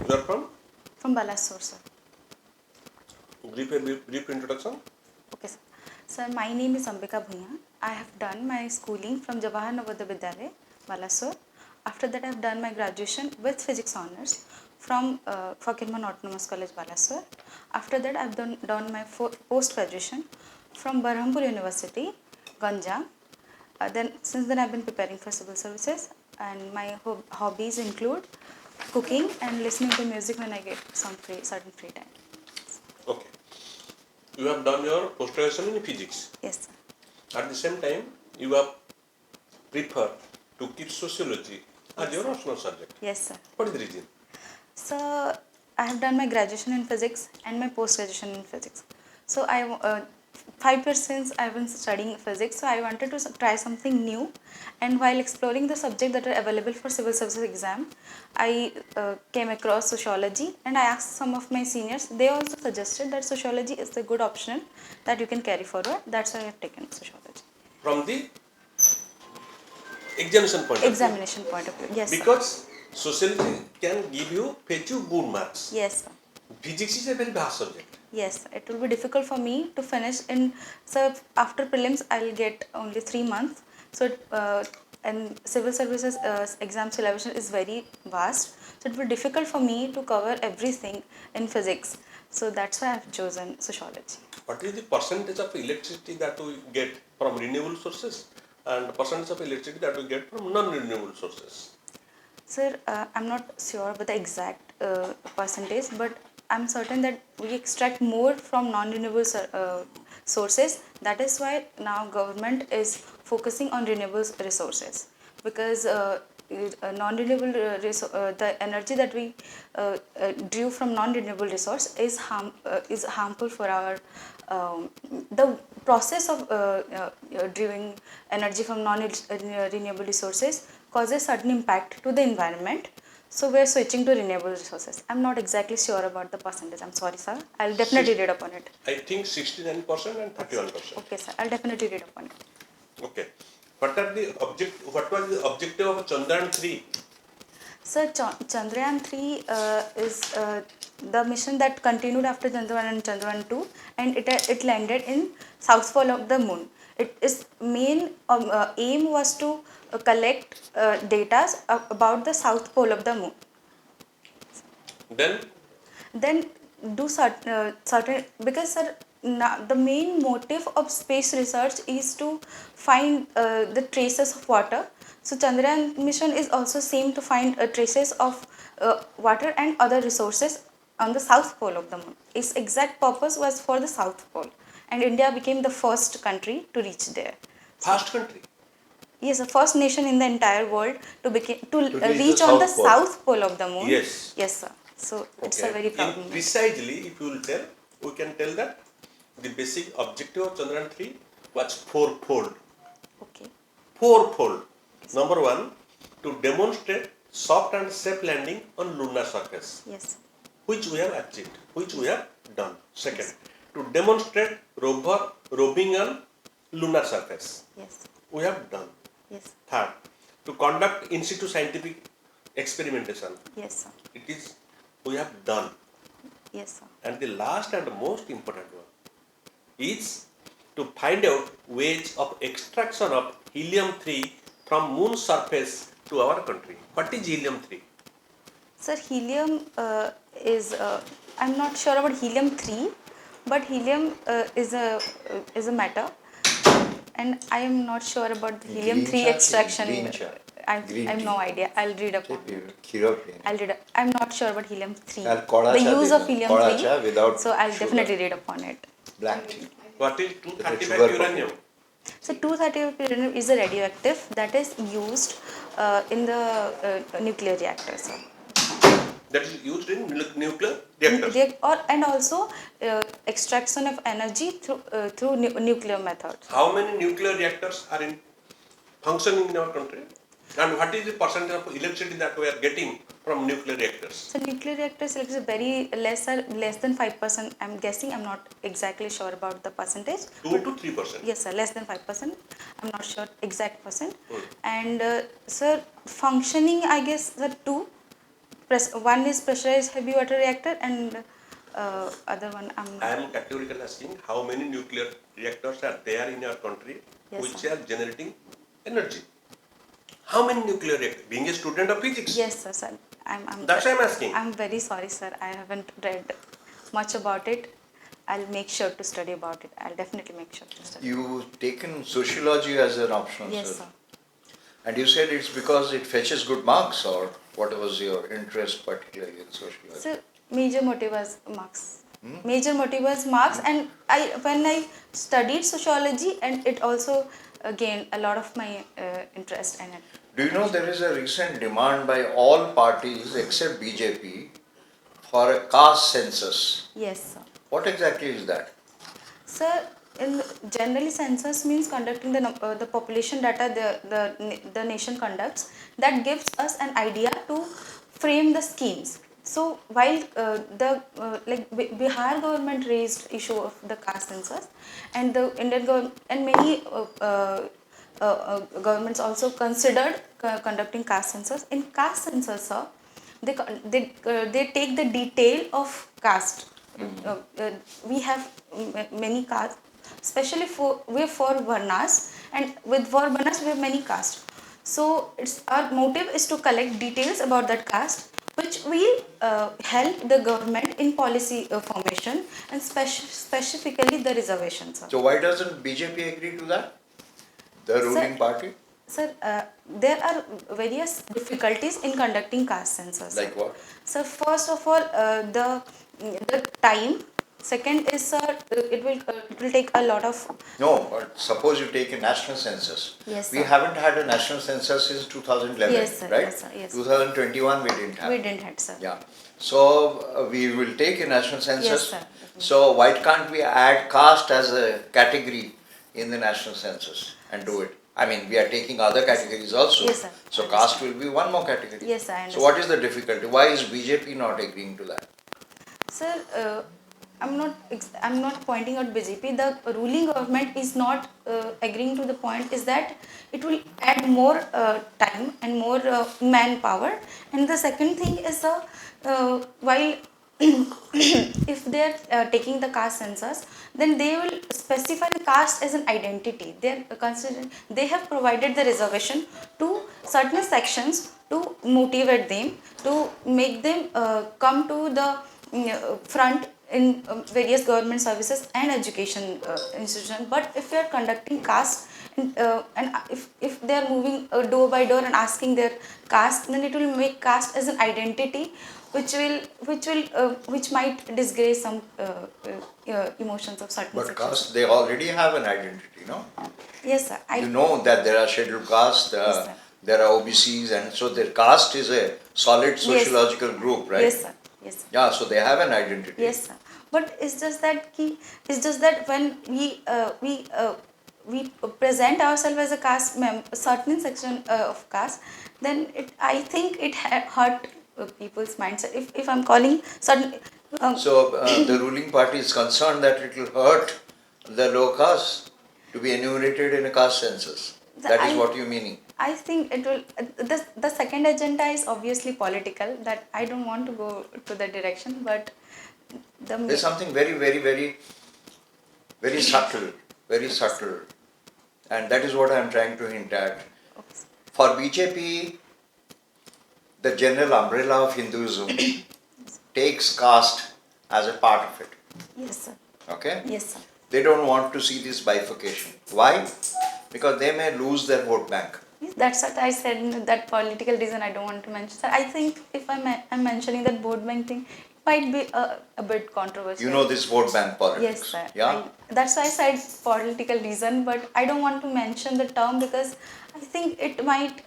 You are from? From Balasore, sir. Brief introduction. Okay, sir. Sir, my name is AMBIKA. I have done my schooling from Jawahar Navodaya Vidyalaya, Balasore. After that, I have done my graduation with physics honors from Fakirman Autonomous College, Balasore. After that, I have done my post-graduation from Berhampur University, Ganjam. Since then, I have been preparing for civil services, and my hobbies include cooking and listening to music when I get some certain free time. Okay. You have done your post-graduation in physics. Yes, sir. At the same time, you have preferred to keep sociology as your optional subject. Yes, sir. What is the reason? So, I have done my graduation in physics and my post-graduation in physics. So, 5 years since I have been studying physics, so I wanted to try something new. And while exploring the subjects that are available for civil services exam, I came across sociology, and I asked some of my seniors. They also suggested that sociology is a good option that you can carry forward. That's why I have taken sociology. From the examination point Examination point of view, yes. Because sociology can fetch you good marks. Yes, sir. Physics is a very vast subject. Yes, it will be difficult for me to finish in. So after prelims, I'll get only 3 months. So and civil services exam syllabus is very vast. So it will be difficult for me to cover everything in physics. So that's why I've chosen sociology. What is the percentage of electricity that we get from renewable sources and percentage of electricity that we get from non-renewable sources? Sir, I'm not sure about the exact percentage, but I'm certain that we extract more from non-renewable sources. That is why now government is focusing on renewable resources, because non-renewable the energy that we drew from non-renewable resource is harmful for our the process of drawing energy from non-renewable resources causes certain impact to the environment. So we are switching to renewable resources. I'm not exactly sure about the percentage. I'm sorry, sir. I'll definitely read upon it. I think 69% and 31%. Okay, sir. I'll definitely read upon it. Okay. What was the objective of Chandrayaan 3? Sir, Chandrayaan 3 is the mission that continued after Chandrayaan and Chandrayaan 2, and it landed in south pole of the moon. Its main aim was to collect data about the south pole of the moon. Then do certain, because sir, the main motive of space research is to find the traces of water. So Chandrayaan mission is also same to find traces of water and other resources on the south pole of the moon. Its exact purpose was for the south pole, and India became the first country to reach there. First country? Yes, the first nation in the entire world to reach on the south pole of the moon. Yes. Yes, sir. So okay. It's a very proud moment. Precisely, if you will tell, we can tell that the basic objective of Chandrayaan 3 was fourfold. Okay. Fourfold. Number one, to demonstrate soft and safe landing on lunar surface. Yes. Which we have achieved, which we have done. Second, yes. To demonstrate roving on lunar surface. Yes. We have done. Yes. Third, to conduct in situ scientific experimentation. Yes, sir. It is we have done. Yes, sir. And the last and most important one is to find out ways of extraction of helium-3 from moon surface to our country. What is helium-3? Sir, helium is I'm not sure about helium-3, but helium is a matter, and I am not sure about the helium-3 extraction. I have no idea. I'll read up on it. I'm not sure about helium-3. The use of helium-3. So I'll definitely read up on it. Black tea. What is 235 uranium? So 235 uranium is a radioactive that is used in the nuclear reactor, sir. That is used in nuclear reactors? And also extraction of energy through nuclear methods. How many nuclear reactors are functioning in our country? And what is the percentage of electricity that we are getting from nuclear reactors? So nuclear reactors is very less than 5%. I'm guessing. I'm not exactly sure about the percentage. 2 to 3%. Yes, sir. Less than 5%. I'm not sure exact percent. And sir, functioning, I guess, the 2. one is pressurized heavy water reactor and other one I'm I not. am categorically asking how many nuclear reactors are there in your country Yes, which sir. are generating energy. How many nuclear reactors? Being a student of physics. Yes, sir. That's why I'm asking. I'm very sorry, sir. I haven't read much about it. I'll make sure to study about it. I'll definitely make sure to study. You've taken sociology as an optional, Yes, sir. And you said it's because it fetches good marks, or what was your interest particularly in sociology? So major motive was marks. Major motive was marks, and when I studied sociology, and it also gained a lot of my interest in it. Do you know there is a recent demand by all parties except BJP for a caste census? Yes, sir. What exactly is that? Sir, in generally census means conducting the population data the nation conducts, that gives us an idea to frame the schemes. So while like Bihar government raised issue of the caste census, and the Indian government and many governments also considered conducting caste census. In caste census, sir, they take the detail of caste. We have many castes, especially we have four varnas, and with four varnas we have many castes. So our motive is to collect details about that caste, which will help the government in policy formation, and specifically the reservations. So why doesn't BJP agree to that? The ruling party? Sir, there are various difficulties in conducting caste census. Like what? So first of all, the time. Second is, it will take a lot of. No, but suppose you take a national census. Yes, We sir. haven't had a national census since 2011, Yes, sir. right? Yes, sir. Yes. 2021 we didn't have. We didn't have, sir. Yeah. So we will take a national census. Yes, sir. So why can't we add caste as a category in the national census and do it? I mean, we are taking other categories also. Yes, sir. So caste will be one more category. Yes, sir, I So what is the difficulty? Why is BJP not agreeing to that? Sir, I'm not pointing out BJP. The ruling government is not agreeing to the point. Is that it will add more time and more manpower. And the second thing is while if they are taking the caste census, then they will specify the caste as an identity. They have provided the reservation to certain sections to motivate them, to make them come to the front in various government services and education institutions. But if we are conducting caste, and if they are moving door by door and asking their caste, then it will make caste as an identity, which might disgrace some emotions of certain But sections. caste, they already have an identity, no? Yes, sir. You know that there are scheduled castes, Yes, sir. there are OBCs, and so their caste is a solid sociological group, right? Yes, sir. Yes, sir. Yeah, so they have an identity. Yes, sir. But it's just that when we present ourselves as a caste certain section of caste, then I think it hurt people's mindset. If I'm calling certain. So the ruling party is concerned that it will hurt the low caste to be enumerated in a caste census. That is what you're meaning. I think it will. The second agenda is obviously political. That I don't want to go to that direction, but There's something very subtle, and that is what I am trying to hint at. For BJP, the general umbrella of Hinduism takes caste as a part of it. Yes, sir. Okay? Yes, sir. They don't want to see this bifurcation. Why? Because they may lose their vote bank. That's what I said. That political reason I don't want to mention. Sir, I think if I'm mentioning that vote bank thing, it might be a bit controversial. You know this vote bank politics. Yes, sir. Yeah. That's why I said political reason, but I don't want to mention the term because I think it might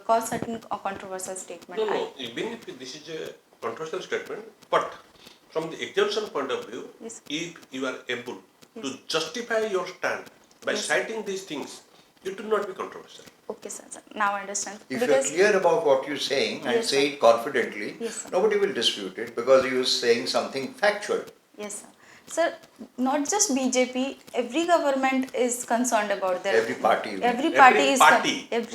cause certain controversial statement. No, even if this is a controversial statement, but from the exemption point of view, Yes. if you are able to justify your stand by Yes. citing these things, it will not be controversial. Okay, sir. Now I understand. If you are clear about what you're saying and Yes, say sir. it confidently, Yes, sir. nobody will dispute it because you're saying something factual. Yes, sir. Sir, not just BJP, every government is concerned about their... Every party. Every party is...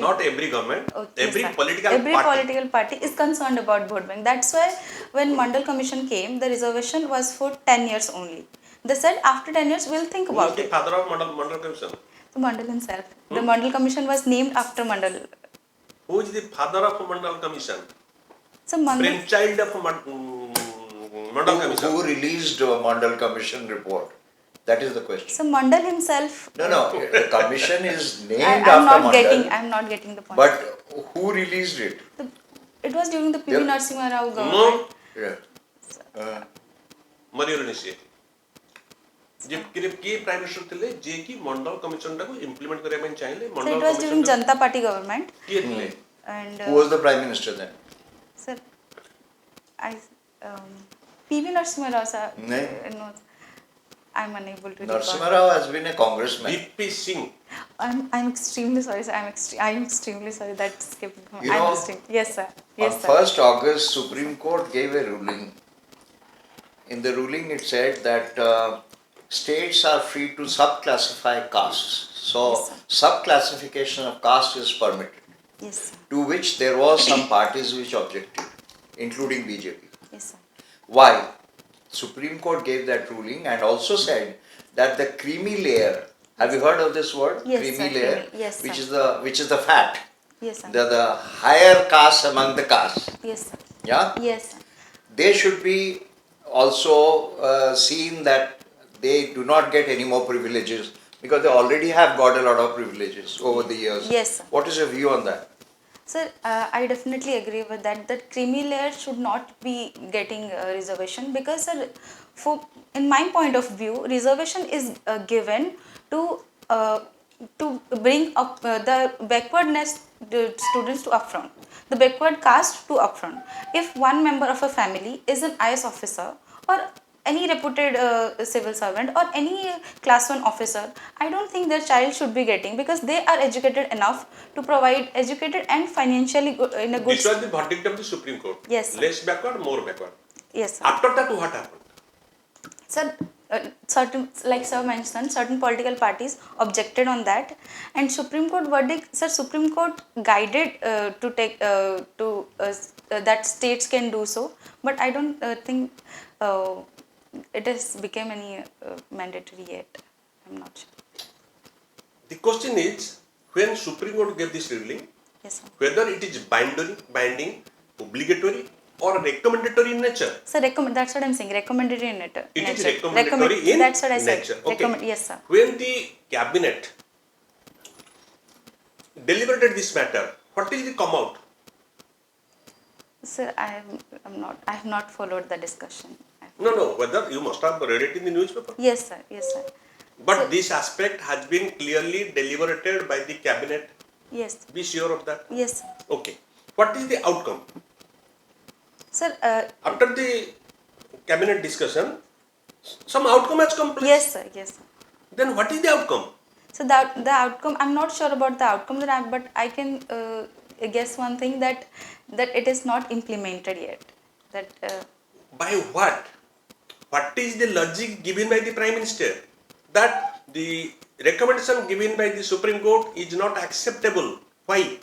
not every government, Okay, every sir. political Every party. political party is concerned about vote bank. That's why when Mandal Commission came, the reservation was for 10 years only. They said after 10 years we'll think Who about is the it. father of Mandal Commission? So Mandal himself. The Mandal Commission was named after Mandal. Who is the father of Mandal Commission? So Mandal... Brainchild of Mandal Commission. Who released Mandal Commission report? That is the question. So Mandal himself... No, the commission is named I'm after Mandal. I'm not getting the point. But who released it? It was during the PV Yeah. Narasimha Rao No. government. Yeah. मरियो निश्चय जे की prime minister थिले जे की मंडल commission टाको implement करे में चाहिए So Mandal it was during Janata Party government. किए थिले And Who was the prime minister then? sir, PV Narasimha Rao sir. No. No, I'm unable to recall. Narasimha Rao has been a congressman. VP Singh I'm extremely sorry, sir. I'm extremely sorry that skipped. You know, Yes, sir. Yes, On sir. 1st August, Supreme Court gave a ruling. In the ruling, it said that states are free to subclassify castes. So, Yes, sir. subclassification of caste is permitted. Yes, sir. To which there was some parties which objected, including BJP. Yes, sir. Why? Supreme Court gave that ruling and also said that the creamy layer. Have you heard of this word? Yes, creamy sir, layer, creamy. Yes, which is the fat. Yes, sir. The higher caste among the castes. Yes, sir. Yeah. Yes, sir. They should be also seen that they do not get any more privileges because they already have got a lot of privileges over the years. Yes, sir. What is your view on that? Sir, I definitely agree with that. That creamy layer should not be getting reservation because, sir, in my point of view, reservation is given to bring up the backwardness students to upfront, the backward caste to upfront. If one member of a family is an IAS officer or any reputed civil servant or any class 1 officer, I don't think their child should be getting because they are educated enough to provide educated and financially in a good... This was the verdict of the Supreme Court. Yes, sir. Less backward, more backward. Yes, sir. After that, what happened? Sir, certain, like sir mentioned, certain political parties objected on that, and Supreme Court verdict, sir, Supreme Court guided to take that states can do so, but I don't think it has become any mandatory yet. I'm not sure. The question is, when Supreme Court gave this ruling, Yes, sir. whether it is binding, obligatory, or recommendatory in nature. So that's what I'm saying. Recommendatory in nature. It is recommendatory in That's what I said. nature. Okay. Yes, sir. When the cabinet deliberated this matter, what did it come out? Sir, I have not followed the discussion. No. Whether you must have read it in the newspaper. Yes, sir. Yes, sir. But So- this aspect has been clearly deliberated by the cabinet. Yes. Be sure of that. Yes, sir. Okay. What is the outcome? Sir, After the cabinet discussion, some outcome has come place. yes, sir. Yes, sir. Then what is the outcome? So the outcome, I'm not sure about the outcome but I can guess one thing that it is not implemented yet. That By what? What is the logic given by the Prime Minister? That the recommendation given by the Supreme Court is not acceptable. Why?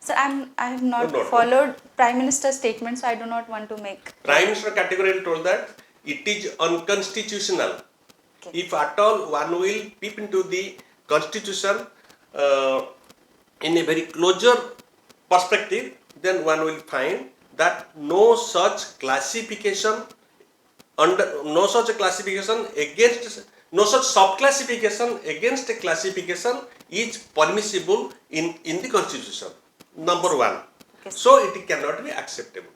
so I have not No. followed Prime Minister's statement, so I do not want to make. Prime Minister categorically told that it is unconstitutional. Okay. If at all one will peep into the constitution in a very closer perspective, then one will find that no such classification subclassification against a classification is permissible in the constitution. Number one. Okay. So it cannot be acceptable.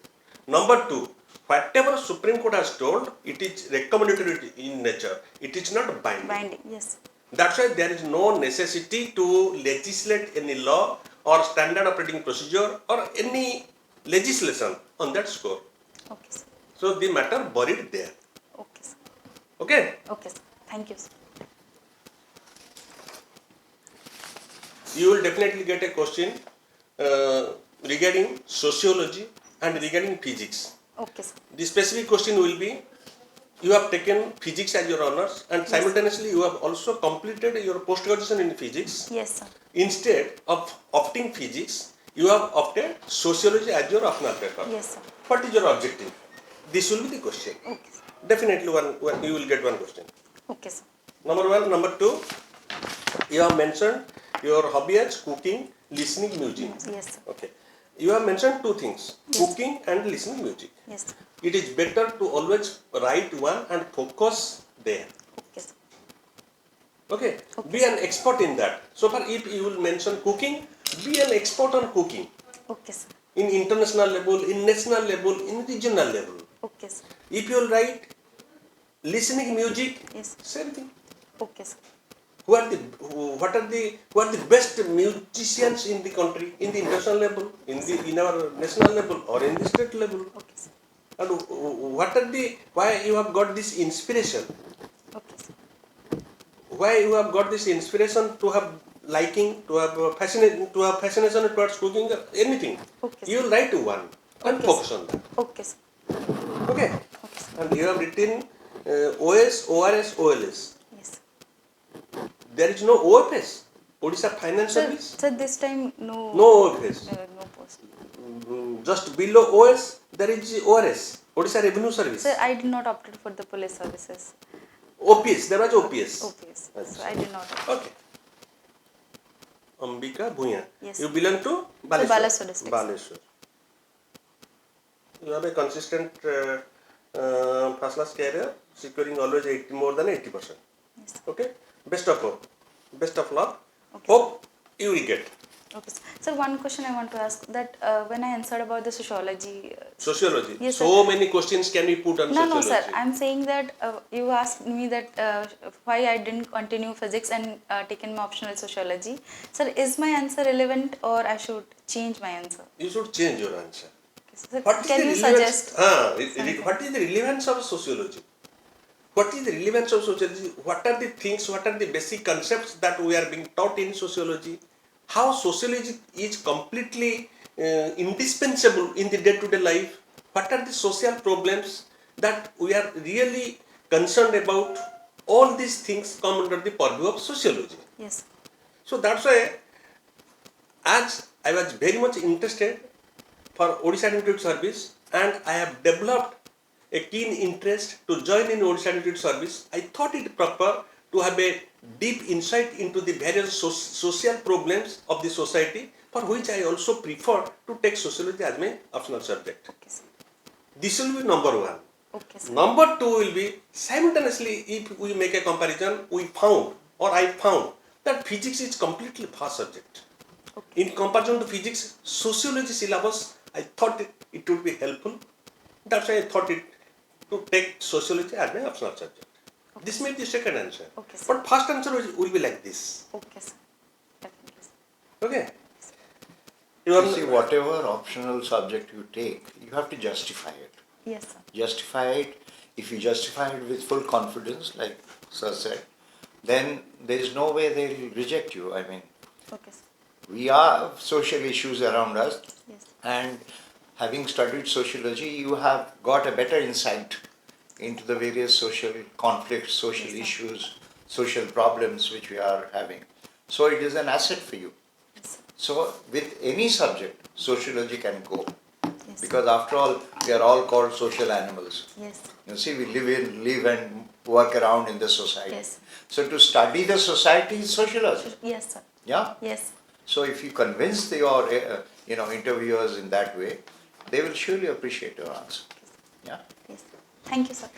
Number two, whatever Supreme Court has told, it is recommendatory in nature. It is not binding. Binding, yes. That's why there is no necessity to legislate any law or standard operating procedure or any legislation on that score. Okay, sir. So the matter buried there. Okay, sir. Okay? Okay, sir. Thank you, sir. You will definitely get a question regarding sociology and regarding physics. Okay, sir. The specific question will be, you have taken physics as your honors and simultaneously you have also completed your post-graduation in physics. Yes, sir. Instead of opting physics, you have opted sociology as your optional paper. Yes, sir. What is your objective? This will be the question. Okay, sir. Definitely one you will get one question. Okay, sir. Number one. Number two, you have mentioned your hobby as cooking, listening, music. Yes, sir. Okay. You have mentioned two things, Yes. cooking and listening music. Yes, sir. It is better to always write one and focus there. Okay, sir. Okay. Okay. Be an expert in that. So far, if you will mention cooking, be an expert on cooking. Okay, sir. In international level, in national level, in regional level. Okay, sir. If you will write listening music, Yes. same thing. Okay, sir. Who are the best musicians in the country, in the international level, in our national level, or in the state level? Okay, sir. And why you have got this inspiration? Okay, sir. Why you have got this inspiration to have liking, to have fascination towards cooking, or anything? Okay, You will write one and Okay, focus on that. Okay, sir. Okay. Okay, sir. And you have written OS, ORS, OLS. Yes. There is no OFS, Odisha Finance Sir, Service. sir, this time no. No OFS. No post. Just below OS, there is ORS, Odisha Revenue Service. Sir, I did not opt for the police services. OPS, there was OPS. OPS. So I did not opt. Okay. AMBIKA, BHUYAN. Yes. You belong to Baleshwar. Baleshwar district. Baleshwar. You have a consistent first class career, securing always more than 80%. Yes. Okay. Best of hope. Best of luck. Okay. Hope you will get. Okay, sir. Sir, one question I want to ask that when I answered about the sociology. Sociology. Yes, So many questions can we put on No, sociology. no, sir. I'm saying that you asked me that why I didn't continue physics and taken my optional sociology. Sir, is my answer relevant or I should change my answer? You should change your answer. Okay, sir, What is can the you relevance? suggest? What is the relevance of sociology? What is the relevance of sociology? What are the things, what are the basic concepts that we are being taught in sociology? How sociology is completely indispensable in the day-to-day life? What are the social problems that we are really concerned about? All these things come under the purview of sociology. Yes. So that's why, as I was very much interested for Odisha Administrative Service and I have developed a keen interest to join in Odisha Administrative Service, I thought it proper to have a deep insight into the various social problems of the society, for which I also prefer to take sociology as my optional subject. Okay, sir. This will be number one. Okay, sir. Number two will be simultaneously, if we make a comparison, I found that physics is completely vast subject. Okay. In comparison to physics, sociology syllabus, I thought it would be helpful. That's why I thought it to take sociology as my optional subject. Okay. This may be the second answer. Okay, sir. But first answer will be like this. Okay, sir. Definitely, sir. Okay? You see, whatever optional subject you take, you have to justify it. Yes, sir. Justify it. If you justify it with full confidence, like Sir said, then there is no way they will reject you. I mean, Okay, sir. we have social issues around us, Yes. and having studied sociology, you have got a better insight into the various social conflicts, social Yes, sir. issues, social problems which we are having. So it is an asset for you. Yes, sir. So with any subject, sociology can go. Yes, sir. Because after all, we are all called social animals. Yes. You see, we live and work around in the society. Yes. So to study the society is sociology. Yes, sir. Yeah. Yes. So if you convince your interviewers in that way, they will surely appreciate your answer. Yeah. Yes. Thank you, sir.